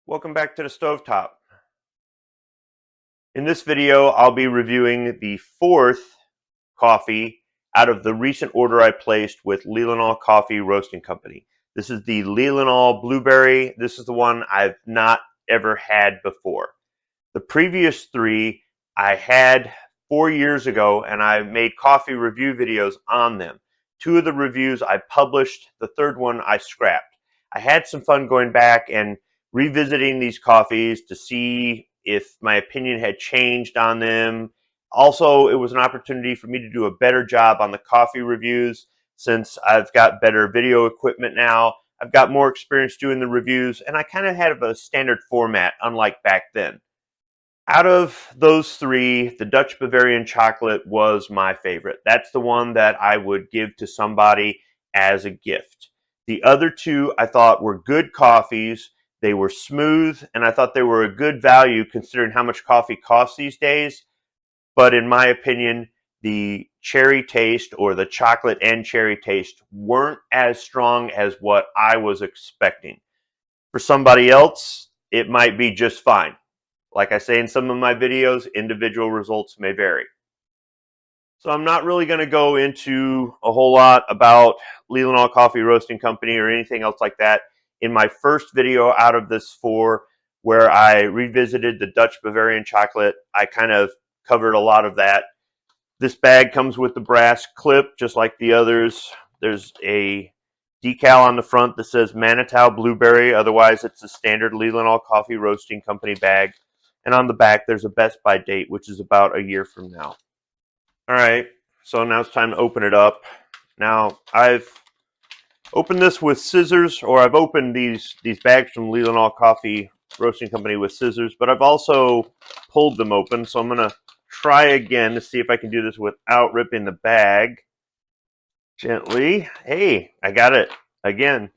Welcome back to the Stovetop. In this video, I'll be reviewing the fourth coffee out of the recent order I placed with Leelanau Coffee Roasting Company. This is the Leelanau Blueberry. This is the one I've not ever had before. The previous three I had 4 years ago, and I made coffee review videos on them. Two of the reviews I published, the third one I scrapped. I had some fun going back and revisiting these coffees to see if my opinion had changed on them. Also, it was an opportunity for me to do a better job on the coffee reviews since I've got better video equipment now. I've got more experience doing the reviews, and I kind of had a standard format, unlike back then. Out of those three, the Dutch Bavarian chocolate was my favorite. That's the one that I would give to somebody as a gift. The other two I thought were good coffees. They were smooth, and I thought they were a good value considering how much coffee costs these days. But in my opinion, the cherry taste, or the chocolate and cherry taste, weren't as strong as what I was expecting. For somebody else, it might be just fine. Like I say in some of my videos, individual results may vary. So I'm not really going to go into a whole lot about Leelanau Coffee Roasting Company or anything else like that. In my first video out of this four, where I revisited the Dutch Bavarian chocolate, I kind of covered a lot of that. This bag comes with the brass clip, just like the others. There's a decal on the front that says Manitou Blueberry. Otherwise, it's a standard Leelanau Coffee Roasting Company bag. And on the back, there's a best by date, which is about a year from now. All right, so now it's time to open it up. Now, I've opened this with scissors, or I've opened these bags from Leelanau Coffee Roasting Company with scissors, but I've also pulled them open, so I'm going to try again to see if I can do this without ripping the bag. Gently. Hey, I got it again.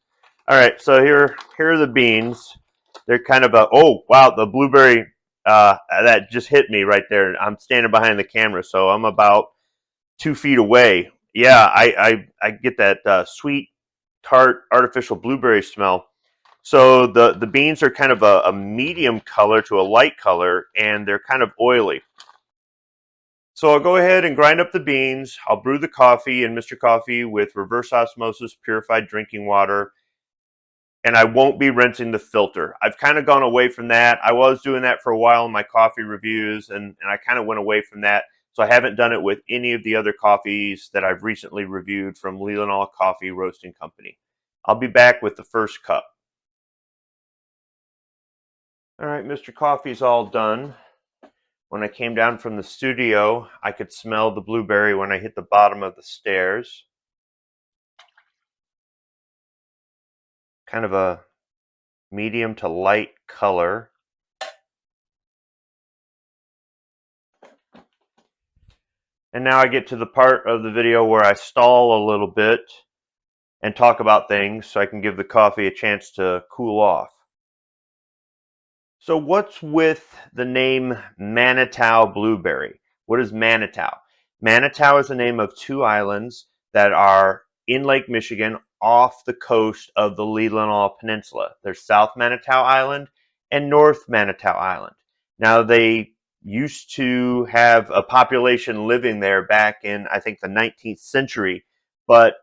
All right, so here are the beans. They're kind of oh, wow, the blueberry, that just hit me right there. I'm standing behind the camera, so I'm about 2 feet away. Yeah, I get that sweet, tart, artificial blueberry smell. So the beans are kind of a medium color to a light color, and they're kind of oily. So I'll go ahead and grind up the beans. I'll brew the coffee in Mr. Coffee with reverse osmosis purified drinking water. And I won't be rinsing the filter. I've kind of gone away from that. I was doing that for a while in my coffee reviews, and I kind of went away from that. So I haven't done it with any of the other coffees that I've recently reviewed from Leelanau Coffee Roasting Company. I'll be back with the first cup. All right, Mr. Coffee's all done. When I came down from the studio, I could smell the blueberry when I hit the bottom of the stairs. Kind of a medium to light color. And now I get to the part of the video where I stall a little bit and talk about things so I can give the coffee a chance to cool off. So what's with the name Manitou Blueberry? What is Manitou? Manitou is the name of two islands that are in Lake Michigan off the coast of the Leelanau Peninsula. There's South Manitou Island and North Manitou Island. Now they used to have a population living there back in, I think, the 19th century, but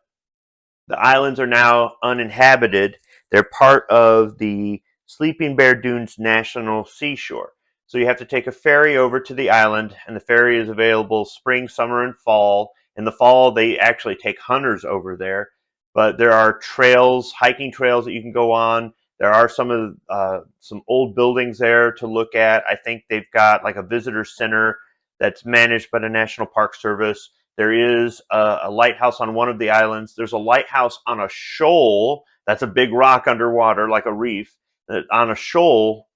the islands are now uninhabited. They're part of the Sleeping Bear Dunes National Seashore. So you have to take a ferry over to the island, and the ferry is available spring, summer, and fall. In the fall, they actually take hunters over there, but there are trails, hiking trails that you can go on. There are some old buildings there to look at. I think they've got like a visitor center that's managed by the National Park Service. There is a lighthouse on one of the islands. There's a lighthouse on a shoal. That's a big rock underwater, like a reef, on a shoal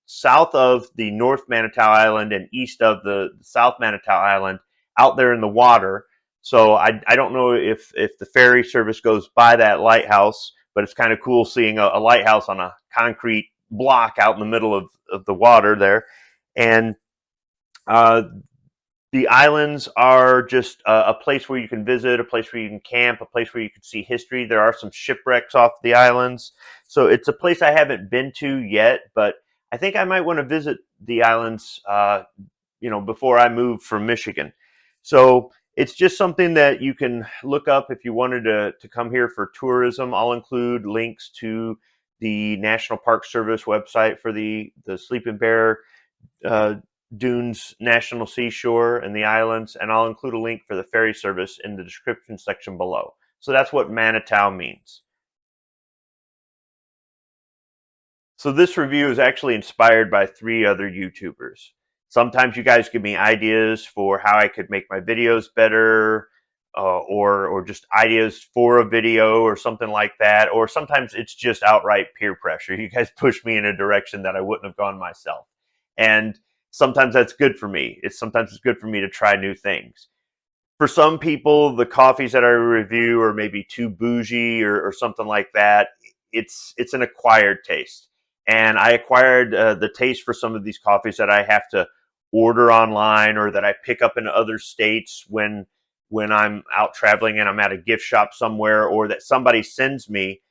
south of the North Manitou Island and east of the South Manitou Island, out there in the water. So I don't know if the ferry service goes by that lighthouse, but it's kind of cool seeing a lighthouse on a concrete block out in the middle of the water there. And The islands are just a place where you can visit, a place where you can camp, a place where you can see history. There are some shipwrecks off the islands. So it's a place I haven't been to yet, but I think I might want to visit the islands, before I move from Michigan. So it's just something that you can look up if you wanted to come here for tourism. I'll include links to the National Park Service website for the Sleeping Bear uh, Dunes National Seashore and the islands, and I'll include a link for the ferry service in the description section below. So that's what Manitou means. So this review is actually inspired by 3 other YouTubers. Sometimes you guys give me ideas for how I could make my videos better, or just ideas for a video or something like that. Or sometimes it's just outright peer pressure. You guys push me in a direction that I wouldn't have gone myself. And sometimes that's good for me. Sometimes it's good for me to try new things. For some people, the coffees that I review are maybe too bougie or something like that. It's an acquired taste, and I acquired the taste for some of these coffees that I have to order online or that I pick up in other states when I'm out traveling and I'm at a gift shop somewhere, or that somebody sends me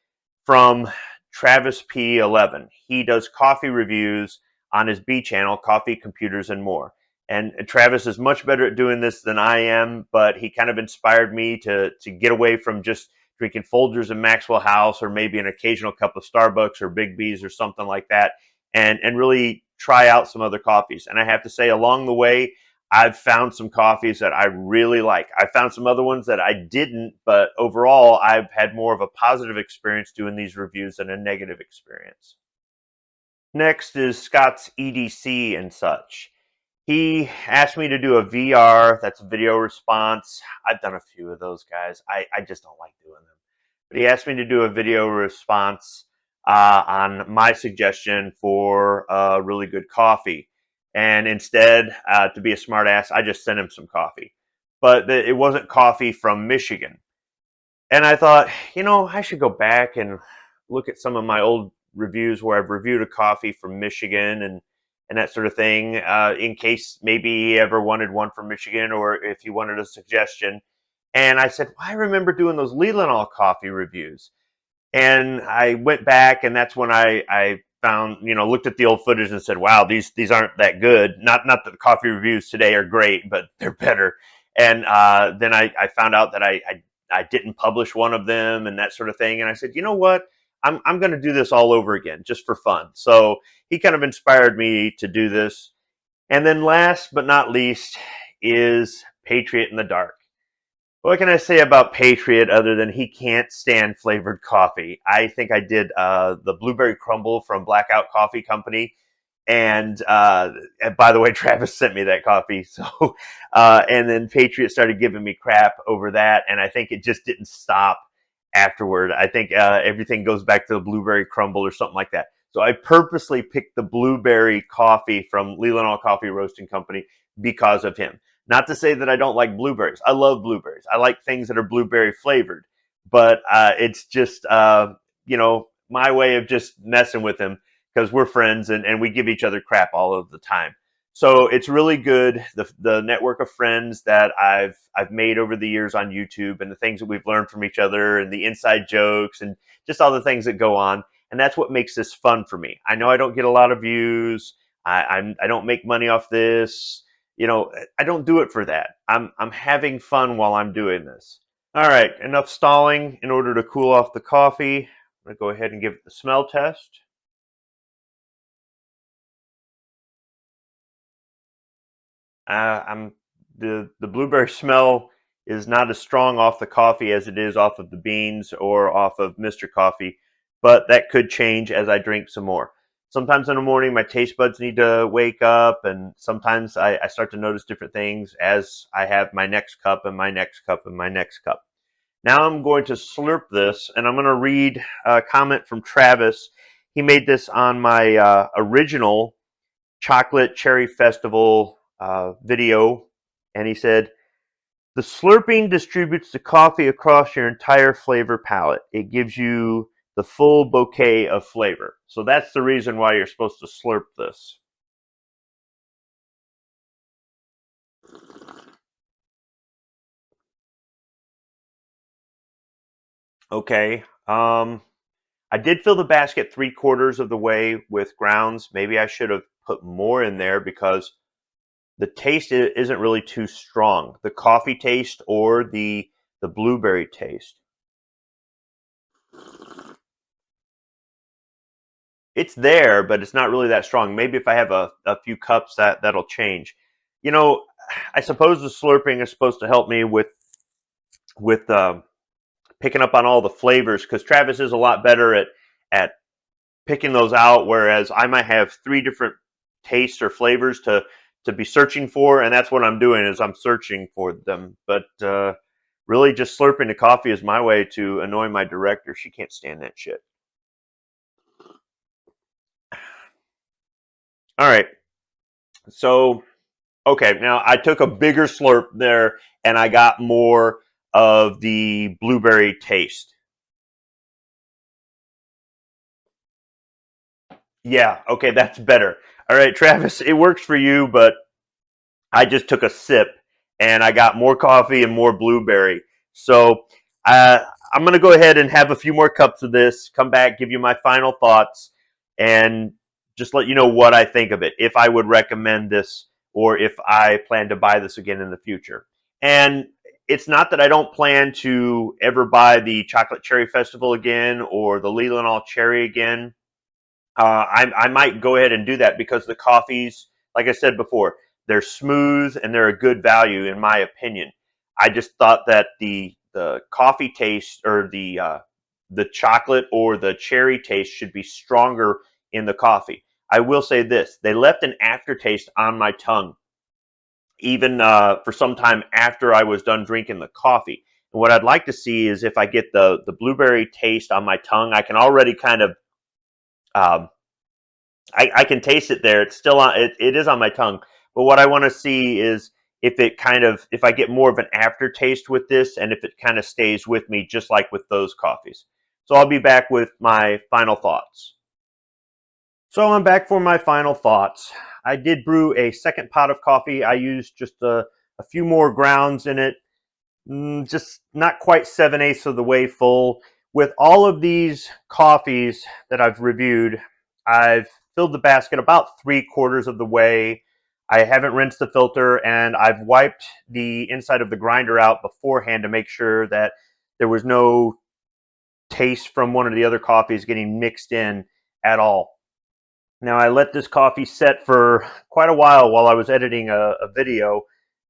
from Travis P11. He does coffee reviews on his B channel, Coffee, Computers, and More. And Travis is much better at doing this than I am, but he kind of inspired me to get away from just drinking Folgers in Maxwell House, or maybe an occasional cup of Starbucks or Big B's or something like that, and really try out some other coffees. And I have to say, along the way, I've found some coffees that I really like. I found some other ones that I didn't, but overall, I've had more of a positive experience doing these reviews than a negative experience. Next is Scott's EDC and such. He asked me to do a VR, that's video response. I've done a few of those, guys. I just don't like doing them. But he asked me to do a video response on my suggestion for a really good coffee. And instead, to be a smartass, I just sent him some coffee. But it wasn't coffee from Michigan. And I thought, I should go back and look at some of my old reviews where I've reviewed a coffee from Michigan and that sort of thing, in case maybe he ever wanted one from Michigan, or if he wanted a suggestion. And I said, well, I remember doing those Leelanau coffee reviews. And I went back, and that's when I found, looked at the old footage and said, wow, these aren't that good. Not that the coffee reviews today are great, but they're better. And then I found out that I didn't publish one of them and that sort of thing. And I said, you know what? I'm going to do this all over again just for fun. So he kind of inspired me to do this. And then last but not least is Patriot in the Dark. What can I say about Patriot other than he can't stand flavored coffee? I think I did the blueberry crumble from Blackout Coffee Company. And by the way, Travis sent me that coffee. So, and then Patriot started giving me crap over that. And I think it just didn't stop afterward. I think everything goes back to the blueberry crumble or something like that. So I purposely picked the blueberry coffee from Leelanau Coffee Roasting Company because of him. Not to say that I don't like blueberries. I love blueberries. I like things that are blueberry flavored. But it's just, my way of just messing with him because we're friends and we give each other crap all of the time. So it's really good. The network of friends that I've made over the years on YouTube, and the things that we've learned from each other, and the inside jokes, and just all the things that go on. And that's what makes this fun for me. I know I don't get a lot of views. I don't make money off this. I don't do it for that. I'm having fun while I'm doing this. All right, enough stalling. In order to cool off the coffee, I'm going to go ahead and give it the smell test. I'm the blueberry smell is not as strong off the coffee as it is off of the beans or off of Mr. Coffee, but that could change as I drink some more. Sometimes in the morning, my taste buds need to wake up, and sometimes I start to notice different things as I have my next cup and my next cup and my next cup. Now I'm going to slurp this, and I'm going to read a comment from Travis. He made this on my original Chocolate Cherry Festival video, and he said, the slurping distributes the coffee across your entire flavor palette. It gives you the full bouquet of flavor. So that's the reason why you're supposed to slurp this. Okay. I did fill the basket 3/4 of the way with grounds. Maybe I should have put more in there because the taste isn't really too strong. The coffee taste or the blueberry taste. It's there, but it's not really that strong. Maybe if I have a few cups, that'll change. You know, I suppose the slurping is supposed to help me with picking up on all the flavors because Travis is a lot better at picking those out, whereas I might have three different tastes or flavors to be searching for, and that's what I'm doing is I'm searching for them. But really, just slurping the coffee is my way to annoy my director. She can't stand that shit. All right, so okay, now I took a bigger slurp there, and I got more of the blueberry taste. Yeah, okay, that's better. All right, Travis, it works for you, but I just took a sip and I got more coffee and more blueberry. So I'm going to go ahead and have a few more cups of this, come back, give you my final thoughts, and just let you know what I think of it, if I would recommend this or if I plan to buy this again in the future. And it's not that I don't plan to ever buy the Chocolate Cherry Festival again or the Leelanau Cherry again. I might go ahead and do that because the coffees, like I said before, they're smooth and they're a good value in my opinion. I just thought that the coffee taste or the chocolate or the cherry taste should be stronger in the coffee. I will say this: they left an aftertaste on my tongue, even for some time after I was done drinking the coffee. And what I'd like to see is if I get the blueberry taste on my tongue, I can already kind of um, I can taste it there. It's still on. It is on my tongue. But what I want to see is if I get more of an aftertaste with this, and if it kind of stays with me, just like with those coffees. So I'll be back with my final thoughts. So I'm back for my final thoughts. I did brew a second pot of coffee. I used just a few more grounds in it. Just not quite 7/8 of the way full. With all of these coffees that I've reviewed, I've filled the basket about 3/4 of the way. I haven't rinsed the filter and I've wiped the inside of the grinder out beforehand to make sure that there was no taste from one of the other coffees getting mixed in at all. Now I let this coffee set for quite a while I was editing a video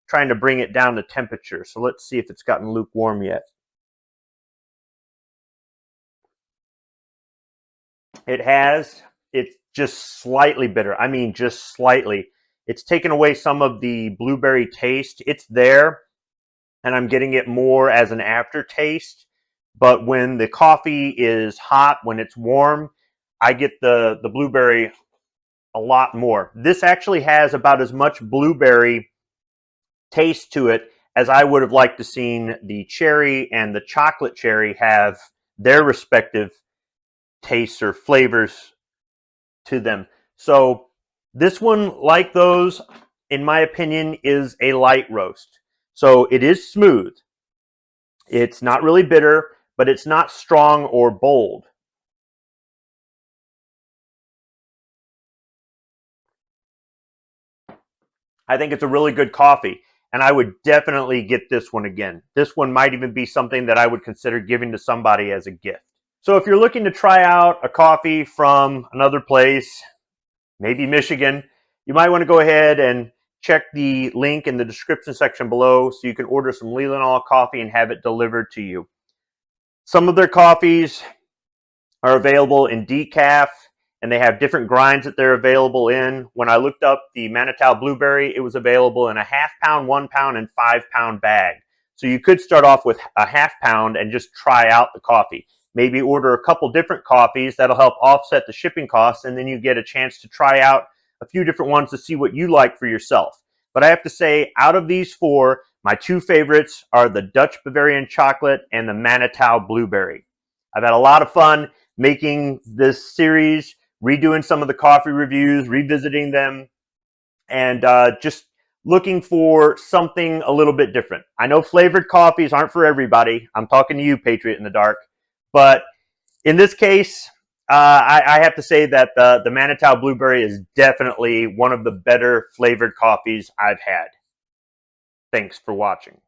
trying to bring it down to temperature. So let's see if it's gotten lukewarm yet. It has. It's just slightly bitter. I mean, just slightly. It's taken away some of the blueberry taste. It's there, and I'm getting it more as an aftertaste. But when the coffee is hot, when it's warm, I get the blueberry a lot more. This actually has about as much blueberry taste to it as I would have liked to seen the cherry and the chocolate cherry have their respective tastes or flavors to them. So this one, like those, in my opinion, is a light roast. So it is smooth. It's not really bitter, but it's not strong or bold. I think it's a really good coffee, and I would definitely get this one again. This one might even be something that I would consider giving to somebody as a gift. So if you're looking to try out a coffee from another place, maybe Michigan, you might want to go ahead and check the link in the description section below so you can order some Leelanau coffee and have it delivered to you. Some of their coffees are available in decaf, and they have different grinds that they're available in. When I looked up the Manitou Blueberry, it was available in a ½ pound, 1 pound, and 5 pound bag. So you could start off with a ½ pound and just try out the coffee. Maybe order a couple different coffees. That'll help offset the shipping costs, and then you get a chance to try out a few different ones to see what you like for yourself. But I have to say, out of these four, my two favorites are the Dutch Bavarian Chocolate and the Manitou Blueberry. I've had a lot of fun making this series, redoing some of the coffee reviews, revisiting them, and just looking for something a little bit different. I know flavored coffees aren't for everybody. I'm talking to you, Patriot in the Dark. But in this case, I have to say that the Manitou Blueberry is definitely one of the better flavored coffees I've had. Thanks for watching.